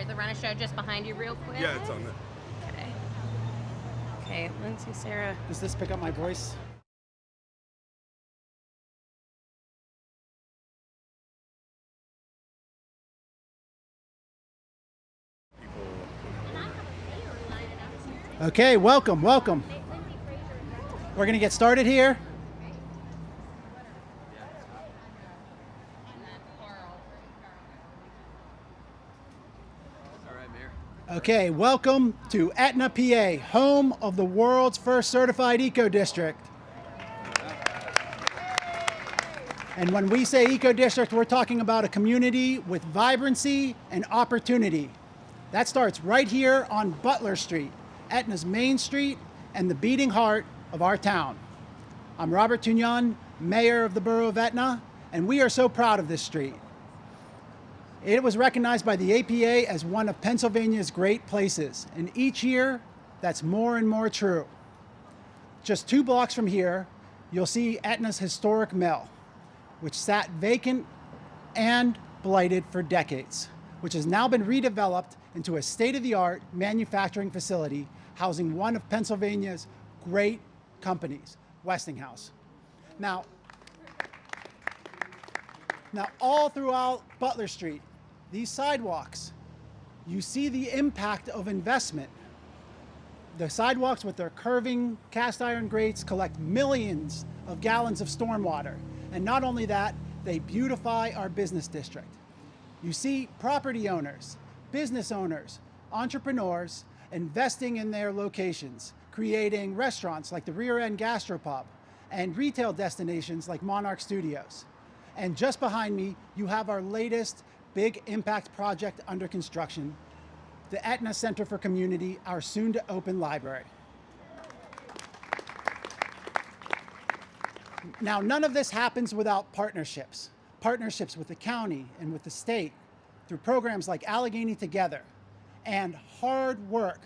the run a show just behind you real quick? Yeah, it's on there. Okay. Okay, Lindsay, Sarah. Does this pick up my voice? Okay, welcome. We're going to get started here. Okay, welcome to Etna, PA, home of the world's first certified eco district. And when we say eco district, we're talking about a community with vibrancy and opportunity. That starts right here on Butler Street, Etna's main street and the beating heart of our town. I'm Robert Tugnon, Mayor of the Borough of Etna, and we are so proud of this street. It was recognized by the APA as one of Pennsylvania's great places, and each year, that's more and more true. Just 2 blocks from here, you'll see Etna's historic mill, which sat vacant and blighted for decades, which has now been redeveloped into a state-of-the-art manufacturing facility housing one of Pennsylvania's great companies, Westinghouse. Now all throughout Butler Street, these sidewalks, you see the impact of investment. The sidewalks with their curving cast iron grates collect millions of gallons of stormwater. And not only that, they beautify our business district. You see property owners, business owners, entrepreneurs investing in their locations, creating restaurants like the Rear End Gastropub and retail destinations like Monarch Studios. And just behind me, you have our latest big impact project under construction, the Etna Center for Community, our soon to open library. Now, none of this happens without partnerships. Partnerships with the county and with the state through programs like Allegheny Together and hard work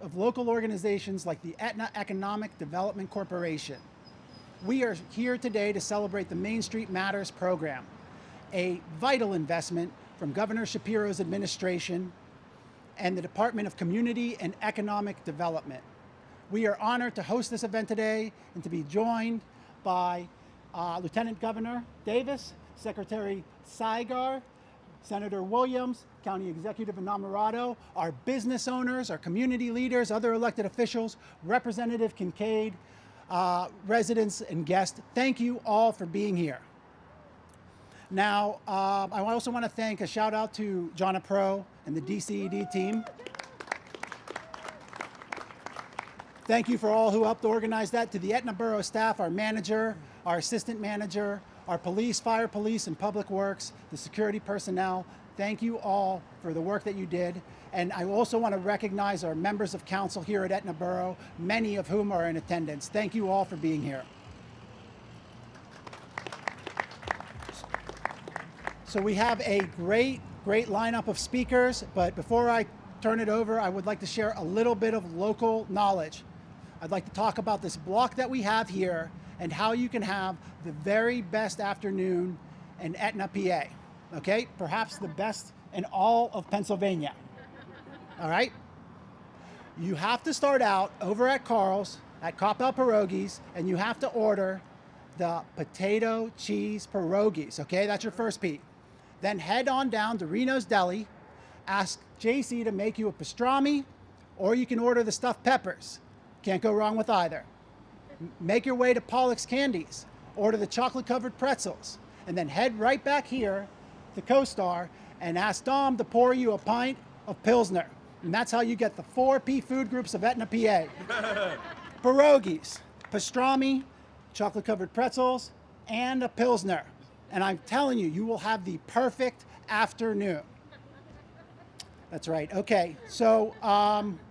of local organizations like the Etna Economic Development Corporation. We are here today to celebrate the Main Street Matters program, a vital investment from Governor Shapiro's administration and the Department of Community and Economic Development. We are honored to host this event today and to be joined by Lieutenant Governor Davis, Secretary Saigar, Senator Williams, County Executive Innamorato, our business owners, our community leaders, other elected officials, Representative Kincaid, residents and guests. Thank you all for being here. Now, I also want to thank a shout out to Jonna Pro and the DCED team. Thank you for all who helped organize that, to the Etna Borough staff, our manager, our assistant manager, our police, fire police, and public works, the security personnel. Thank you all for the work that you did. And I also want to recognize our members of council here at Etna Borough, many of whom are in attendance. Thank you all for being here. So we have a great lineup of speakers, but before I turn it over, I would like to share a little bit of local knowledge. I'd like to talk about this block that we have here and how you can have the very best afternoon in Etna, PA. Okay, perhaps the best in all of Pennsylvania. All right? You have to start out over at Carl's, at Coppell Pierogies, and you have to order the potato cheese pierogies, okay? That's your first P. Then head on down to Reno's Deli, ask JC to make you a pastrami, or you can order the stuffed peppers. Can't go wrong with either. Make your way to Pollock's Candies, order the chocolate-covered pretzels, and then head right back here to CoStar and ask Dom to pour you a pint of Pilsner. And that's how you get the 4P food groups of Etna, PA. Pierogies, pastrami, chocolate-covered pretzels, and a Pilsner. And I'm telling you, you will have the perfect afternoon. That's right. Okay, so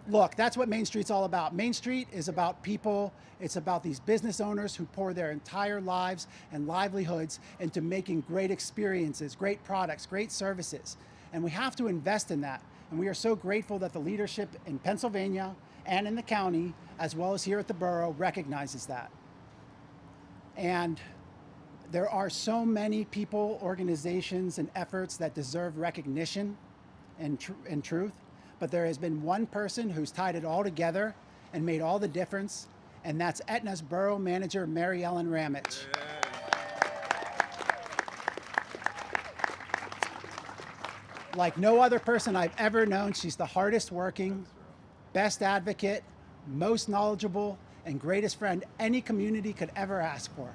look, that's what Main Street's all about. Main Street is about people. It's about these business owners who pour their entire lives and livelihoods into making great experiences, great products, great services. And we have to invest in that. And we are so grateful that the leadership in Pennsylvania and in the county, as well as here at the borough, recognizes that. And there are so many people, organizations, and efforts that deserve recognition. and truth, but there has been one person who's tied it all together and made all the difference, and that's Etna's Borough Manager, Mary Ellen Ramage. Like no other person I've ever known, she's the hardest working, best advocate, most knowledgeable, and greatest friend any community could ever ask for.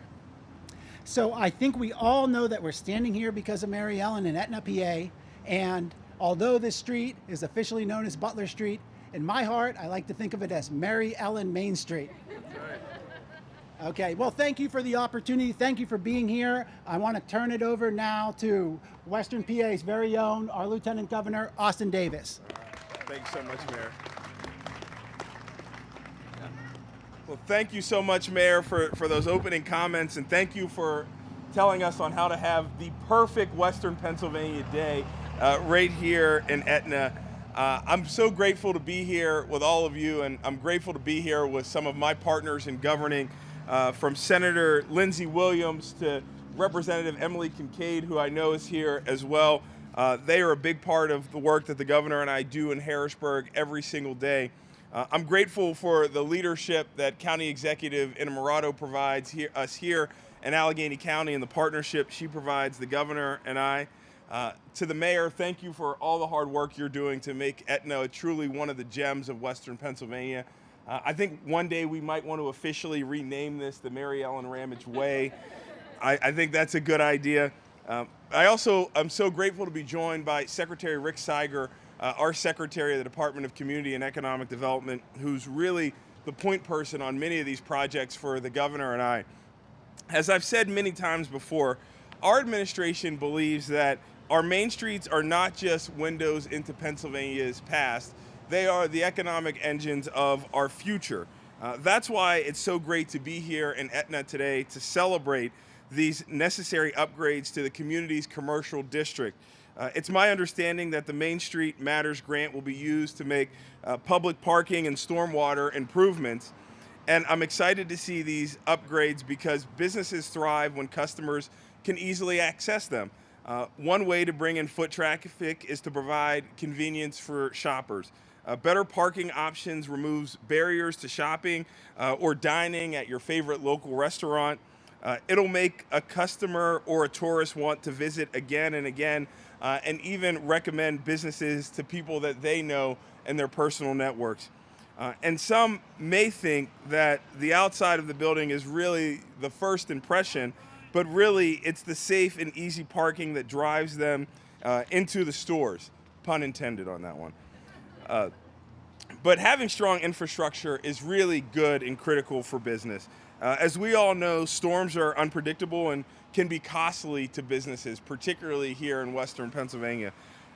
So I think we all know that we're standing here because of Mary Ellen in Etna, PA, and although this street is officially known as Butler Street, in my heart, I like to think of it as Mary Ellen Main Street. Okay, well, thank you for the opportunity. Thank you for being here. I want to turn it over now to Western PA's very own, our Lieutenant Governor, Austin Davis. Thanks so much, Mayor. Well, thank you so much, Mayor, for those opening comments, and thank you for telling us on how to have the perfect Western Pennsylvania day right here in Etna. I'm so grateful to be here with all of you, and I'm grateful to be here with some of my partners in governing, from Senator Lindsey Williams to Representative Emily Kincaid, who I know is here as well. They are a big part of the work that the governor and I do in Harrisburg every single day. I'm grateful for the leadership that County Executive Innamorato provides us here in Allegheny County and the partnership she provides the governor and I. To the mayor, thank you for all the hard work you're doing to make Etna truly one of the gems of Western Pennsylvania. I think one day we might want to officially rename this the Mary Ellen Ramage Way. I think that's a good idea. I'm so grateful to be joined by Secretary Rick Seiger, our Secretary of the Department of Community and Economic Development, who's really the point person on many of these projects for the governor and I. As I've said many times before, our administration believes that our main streets are not just windows into Pennsylvania's past, they are the economic engines of our future. That's why it's so great to be here in Etna today to celebrate these necessary upgrades to the community's commercial district. It's my understanding that the Main Street Matters grant will be used to make public parking and stormwater improvements. And I'm excited to see these upgrades because businesses thrive when customers can easily access them. One way to bring in foot traffic is to provide convenience for shoppers. Better parking options removes barriers to shopping or dining at your favorite local restaurant. It'll make a customer or a tourist want to visit again and again, and even recommend businesses to people that they know in their personal networks. And some may think that the outside of the building is really the first impression, but really it's the safe and easy parking that drives them into the stores. Pun intended on that one. But having strong infrastructure is really good and critical for business. As we all know, storms are unpredictable and can be costly to businesses, particularly here in Western Pennsylvania.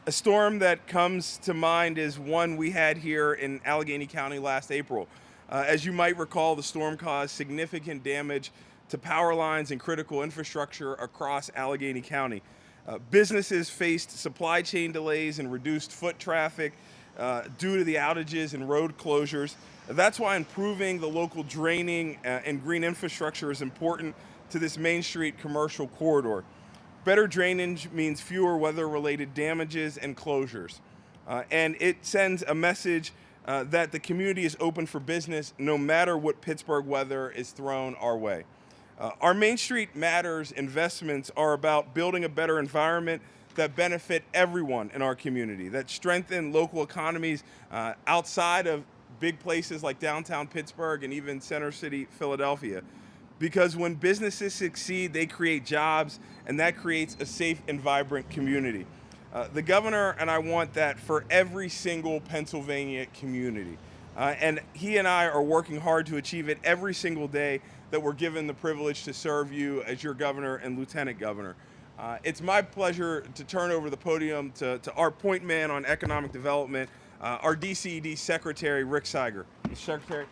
A storm that comes to mind is one we had here in Allegheny County last April. As you might recall, the storm caused significant damage to power lines and critical infrastructure across Allegheny County. Businesses faced supply chain delays and reduced foot traffic due to the outages and road closures. That's why improving the local draining and green infrastructure is important to this Main Street commercial corridor. Better drainage means fewer weather-related damages and closures. And it sends a message that the community is open for business no matter what Pittsburgh weather is thrown our way. Our Main Street Matters investments are about building a better environment that benefit everyone in our community, that strengthen local economies outside of big places like downtown Pittsburgh and even Center City, Philadelphia. Because when businesses succeed, they create jobs, and that creates a safe and vibrant community. The governor and I want that for every single Pennsylvania community. And he and I are working hard to achieve it every single day that we're given the privilege to serve you as your governor and lieutenant governor. It's my pleasure to turn over the podium to our point man on economic development, our DCED Secretary, Rick Seiger. Secretary.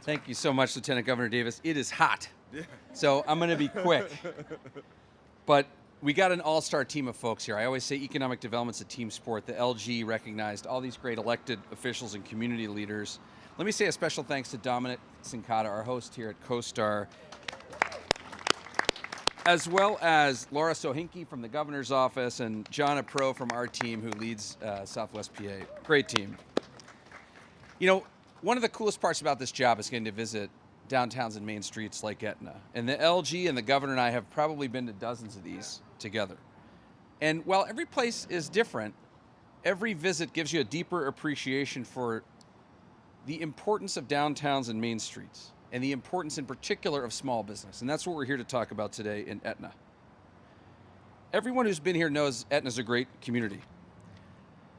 Thank you so much, Lieutenant Governor Davis. It is hot, so I'm going to be quick. But we got an all-star team of folks here. I always say economic development's a team sport. The LG recognized all these great elected officials and community leaders. Let me say a special thanks to Dominic Sincata, our host here at CoStar. as well as Laura Sohinki from the governor's office and Jonna Pro from our team who leads Southwest PA. Great team. You know, one of the coolest parts about this job is getting to visit downtowns and main streets like Etna. And the LG and the governor and I have probably been to dozens of these together. And while every place is different, every visit gives you a deeper appreciation for the importance of downtowns and main streets, and the importance in particular of small business. And that's what we're here to talk about today in Etna. Everyone who's been here knows Etna's a great community.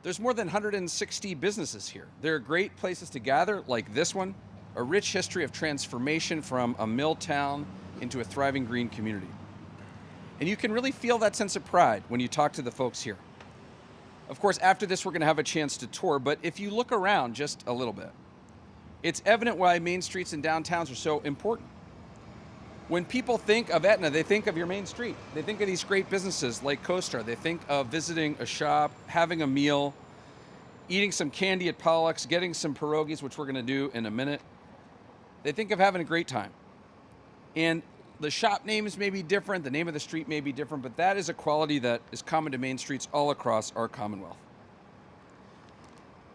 There's more than 160 businesses here. There are great places to gather, like this one, a rich history of transformation from a mill town into a thriving green community. And you can really feel that sense of pride when you talk to the folks here. Of course, after this, we're gonna have a chance to tour, but if you look around just a little bit, it's evident why main streets and downtowns are so important. When people think of Etna, they think of your main street. They think of these great businesses like CoStar. They think of visiting a shop, having a meal, eating some candy at Pollock's, getting some pierogies, which we're gonna do in a minute. They think of having a great time. And the shop names may be different, the name of the street may be different, but that is a quality that is common to main streets all across our Commonwealth.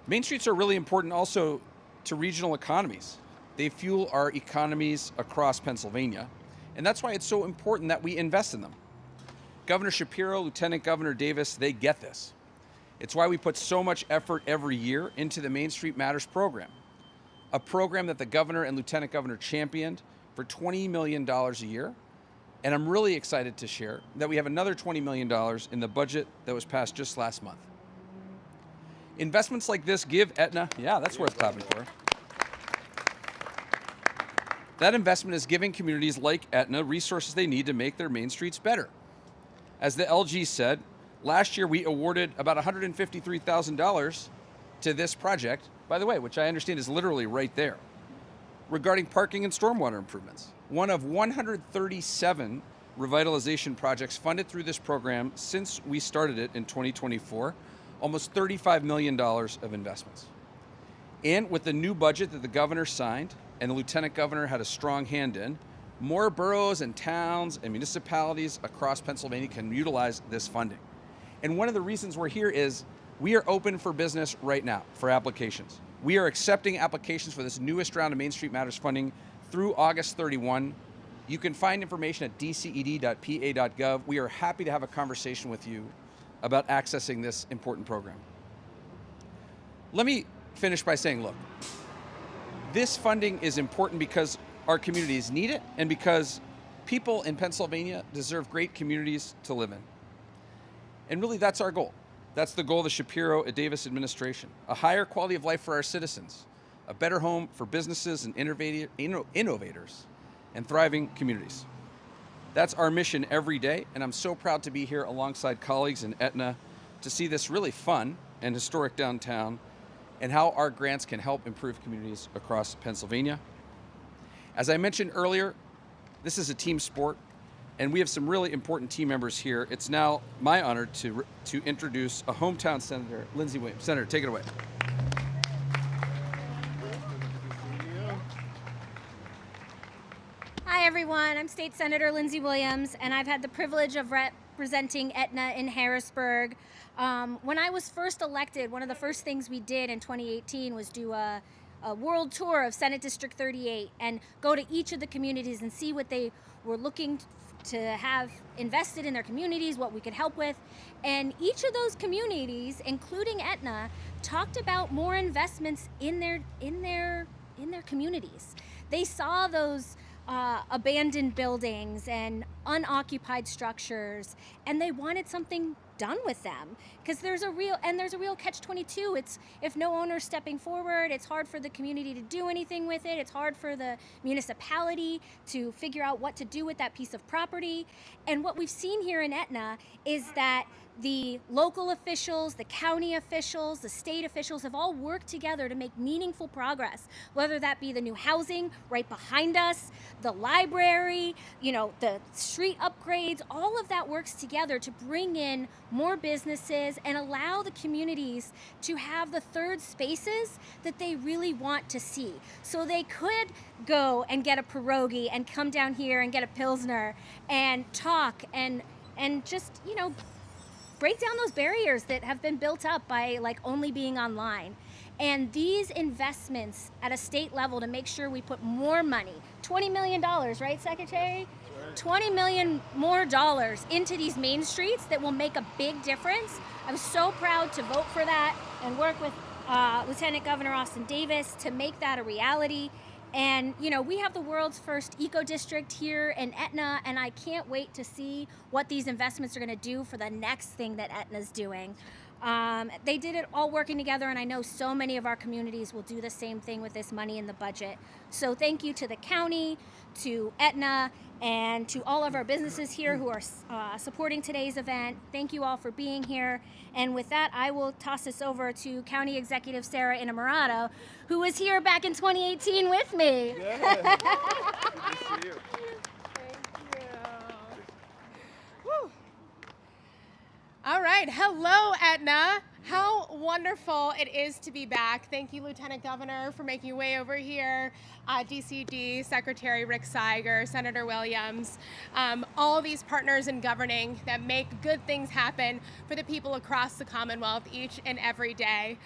Main streets are really important also to regional economies. They fuel our economies across Pennsylvania, and that's why it's so important that we invest in them. Governor Shapiro, Lieutenant Governor Davis, they get this. It's why we put so much effort every year into the Main Street Matters program, a program that the governor and Lieutenant Governor championed for $20 million a year. And I'm really excited to share that we have another $20 million in the budget that was passed just last month. Investments like this give Etna, yeah, that's worth clapping for. That investment is giving communities like Etna resources they need to make their main streets better. As the LG said, last year we awarded about $153,000 to this project, by the way, which I understand is literally right there, regarding parking and stormwater improvements. One of 137 revitalization projects funded through this program since we started it in 2024, almost $35 million of investments. And with the new budget that the governor signed and the lieutenant governor had a strong hand in, more boroughs and towns and municipalities across Pennsylvania can utilize this funding. And one of the reasons we're here is we are open for business right now for applications. We are accepting applications for this newest round of Main Street Matters funding through August 31. You can find information at dced.pa.gov. We are happy to have a conversation with you about accessing this important program. Let me finish by saying, look, this funding is important because our communities need it and because people in Pennsylvania deserve great communities to live in. And really, that's our goal. That's the goal of the Shapiro-Davis administration. A higher quality of life for our citizens, a better home for businesses and innovators, and thriving communities. That's our mission every day, and I'm so proud to be here alongside colleagues in Etna to see this really fun and historic downtown and how our grants can help improve communities across Pennsylvania. As I mentioned earlier, this is a team sport, and we have some really important team members here. It's now my honor to introduce a hometown senator, Lindsey Williams. Senator, take it away. Hi everyone, I'm State Senator Lindsey Williams, and I've had the privilege of representing Etna in Harrisburg. When I was first elected, one of the first things we did in 2018 was do a world tour of Senate District 38 and go to each of the communities and see what they were looking to have invested in their communities, what we could help with. And each of those communities, including Etna, talked about more investments in their communities. They saw those abandoned buildings and unoccupied structures, and they wanted something done with them because there's a real catch-22. It's if no owner's stepping forward, it's hard for the community to do anything with it. It's hard for the municipality to figure out what to do with that piece of property. And what we've seen here in Etna is that the local officials, the county officials, the state officials have all worked together to make meaningful progress, whether that be the new housing right behind us, the library, the street upgrades. All of that works together to bring in more businesses, and allow the communities to have the third spaces that they really want to see. So they could go and get a pierogi and come down here and get a Pilsner and talk and just, you know, break down those barriers that have been built up by like only being online. And these investments at a state level to make sure we put more money, $20 million, right, Secretary? Right. $20 million more dollars into these main streets that will make a big difference. I'm so proud to vote for that and work with Lieutenant Governor Austin Davis to make that a reality. And, you know, we have the world's first eco district here in Etna, and I can't wait to see what these investments are going to do for the next thing that Etna's doing. They did it all working together, and I know so many of our communities will do the same thing with this money in the budget. So thank you to the county, to Etna, and to all of our businesses here who are supporting today's event. Thank you all for being here. And with that, I will toss this over to County Executive Sarah Innamorato, who was here back in 2018 with me. Yeah. Good to see you. Woo. All right, hello Etna. How wonderful it is to be back. Thank you, Lieutenant Governor, for making your way over here. DCD, Secretary Rick Seiger, Senator Williams, all these partners in governing that make good things happen for the people across the Commonwealth each and every day.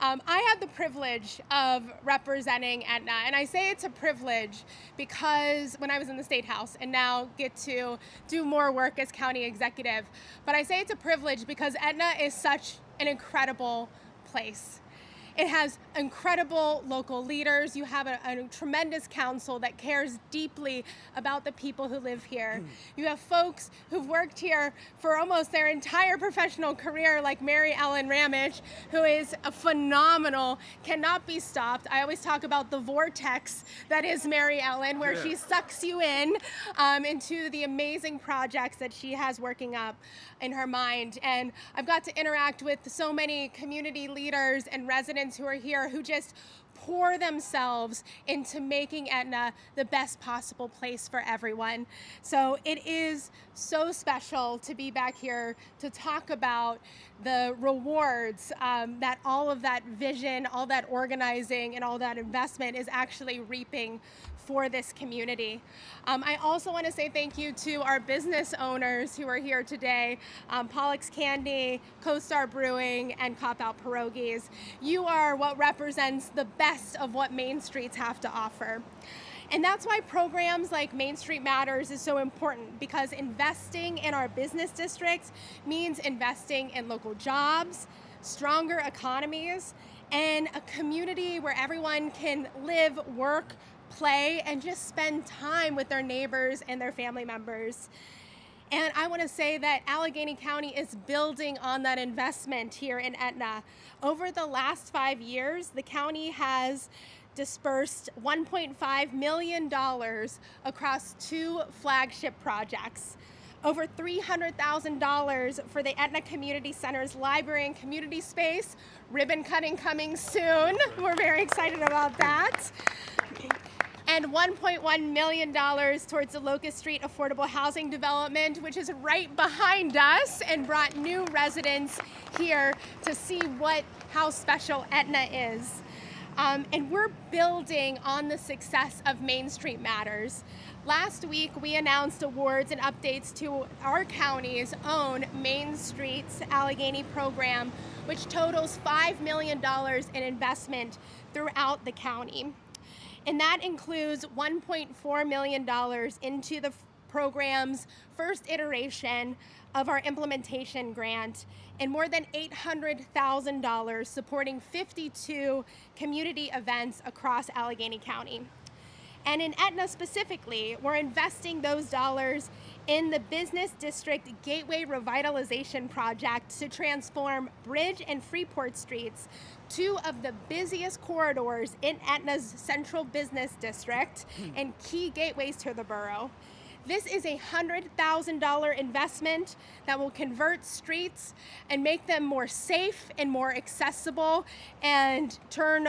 I had the privilege of representing Etna, and I say it's a privilege because when I was in the State House and now get to do more work as county executive, but I say it's a privilege because Etna is such an incredible place. It has incredible local leaders. You have a tremendous council that cares deeply about the people who live here. You have folks who've worked here for almost their entire professional career, like Mary Ellen Ramage, who is a phenomenal, cannot be stopped. I always talk about the vortex that is Mary Ellen, where she sucks you in into the amazing projects that she has working up in her mind. And I've got to interact with so many community leaders and residents who are here who just pour themselves into making Etna the best possible place for everyone. So it is so special to be back here to talk about the rewards that all of that vision, all that organizing, and all that investment is actually reaping for this community. I also want to say thank you to our business owners who are here today, Pollock's Candy, Co-Star Brewing, and Cop Out Pierogies. You are what represents the best of what Main Streets have to offer. And that's why programs like Main Street Matters is so important, because investing in our business districts means investing in local jobs, stronger economies, and a community where everyone can live, work, play, and just spend time with their neighbors and their family members. And I want to say that Allegheny County is building on that investment here in Etna. Over the last 5 years, the county has dispersed $1.5 million across 2 flagship projects. Over $300,000 for the Etna Community Center's library and community space. Ribbon cutting coming soon. We're very excited about that. And $1.1 million towards the Locust Street Affordable Housing Development, which is right behind us and brought new residents here to see how special Etna is. And we're building on the success of Main Street Matters. Last week, we announced awards and updates to our county's own Main Streets Allegheny program, which totals $5 million in investment throughout the county. And that includes $1.4 million into the program's first iteration of our implementation grant, and more than $800,000 supporting 52 community events across Allegheny County. And in Etna specifically, we're investing those dollars in the Business District Gateway Revitalization Project to transform Bridge and Freeport Streets, 2 of the busiest corridors in Etna's central business district and key gateways to the borough. This is a $100,000 investment that will convert streets and make them more safe and more accessible, and turn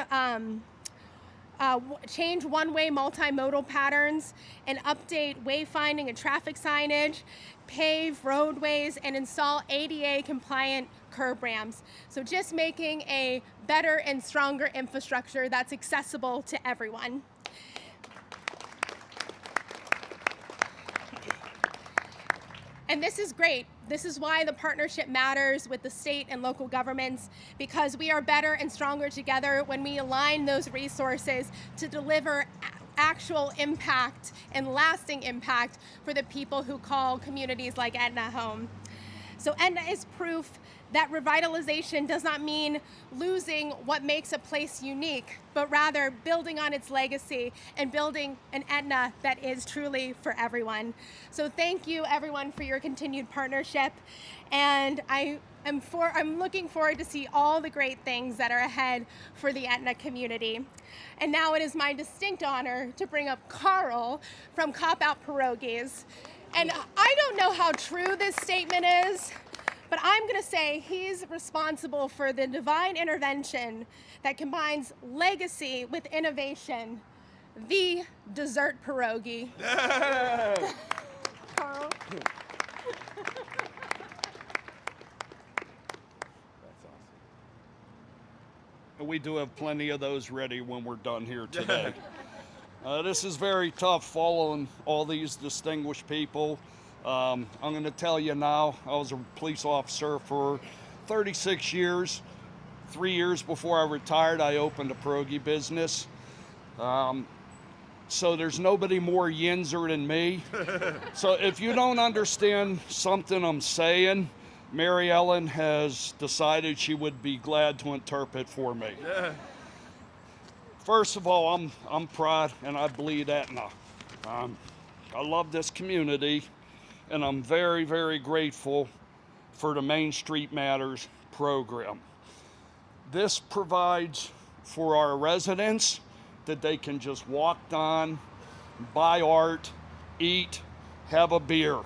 change one-way multimodal patterns, and update wayfinding and traffic signage, pave roadways, and install ADA-compliant curb ramps. So just making a better and stronger infrastructure that's accessible to everyone. And this is great. This is why the partnership matters with the state and local governments, because we are better and stronger together when we align those resources to deliver actual impact and lasting impact for the people who call communities like Etna home. So Etna is proof that revitalization does not mean losing what makes a place unique, but rather building on its legacy and building an Etna that is truly for everyone. So thank you everyone for your continued partnership, and I'm looking forward to see all the great things that are ahead for the Etna community. And now it is my distinct honor to bring up Carl from Cop Out Pierogies. And I don't know how true this statement is, but I'm going to say he's responsible for the divine intervention that combines legacy with innovation, the dessert pierogi. Carl. We do have plenty of those ready when we're done here today. This is very tough following all these distinguished people. I'm going to tell you now, I was a police officer for 36 years. 3 years before I retired, I opened a pierogi business. So there's nobody more yinzer than me. So if you don't understand something I'm saying, Mary Ellen has decided she would be glad to interpret for me. First of all, I'm proud and I bleed Etna. I love this community, and I'm very, very grateful for the Main Street Matters program. This provides for our residents that they can just walk down, buy art, eat, have a beer.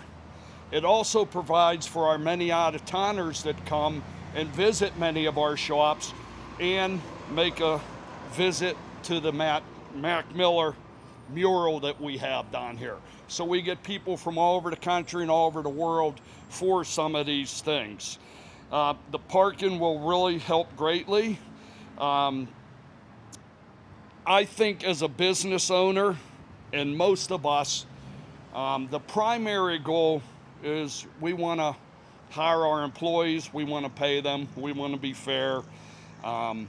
It also provides for our many out-of-towners that come and visit many of our shops and make a visit to the Mac Miller mural that we have down here. So we get people from all over the country and all over the world for some of these things. The parking will really help greatly. I think as a business owner, and most of us, the primary goal is we want to hire our employees, we want to pay them, we want to be fair, and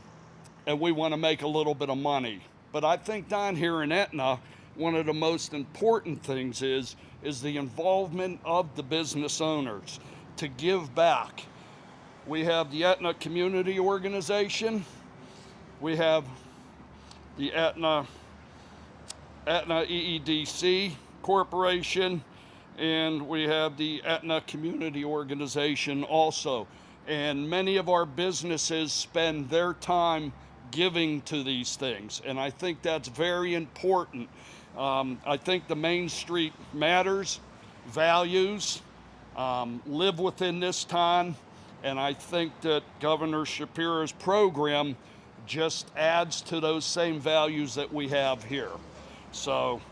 we want to make a little bit of money. But I think down here in Etna, one of the most important things is the involvement of the business owners to give back. We have the Etna Community Organization, we have the Etna EEDC Corporation, and we have the Etna Community Organization also. And many of our businesses spend their time giving to these things, and I think that's very important. I think the Main Street Matters values live within this town, and I think that Governor Shapiro's program just adds to those same values that we have here. So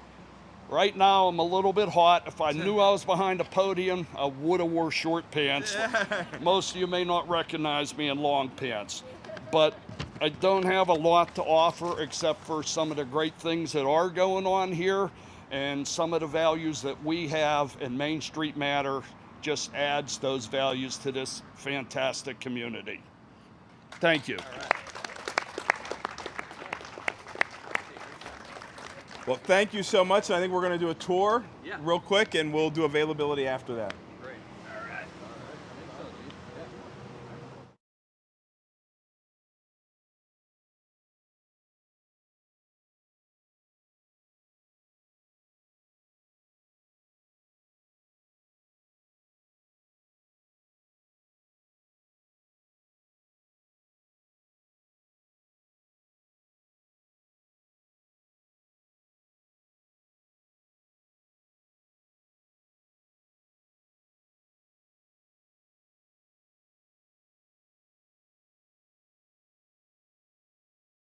right now I'm a little bit hot. If I knew I was behind a podium, I would have wore short pants. Most of you may not recognize me in long pants, but I don't have a lot to offer except for some of the great things that are going on here, and some of the values that we have in Main Street Matter just adds those values to this fantastic community. Thank you. Well, thank you so much. I think we're going to do a tour real quick, and we'll do availability after that.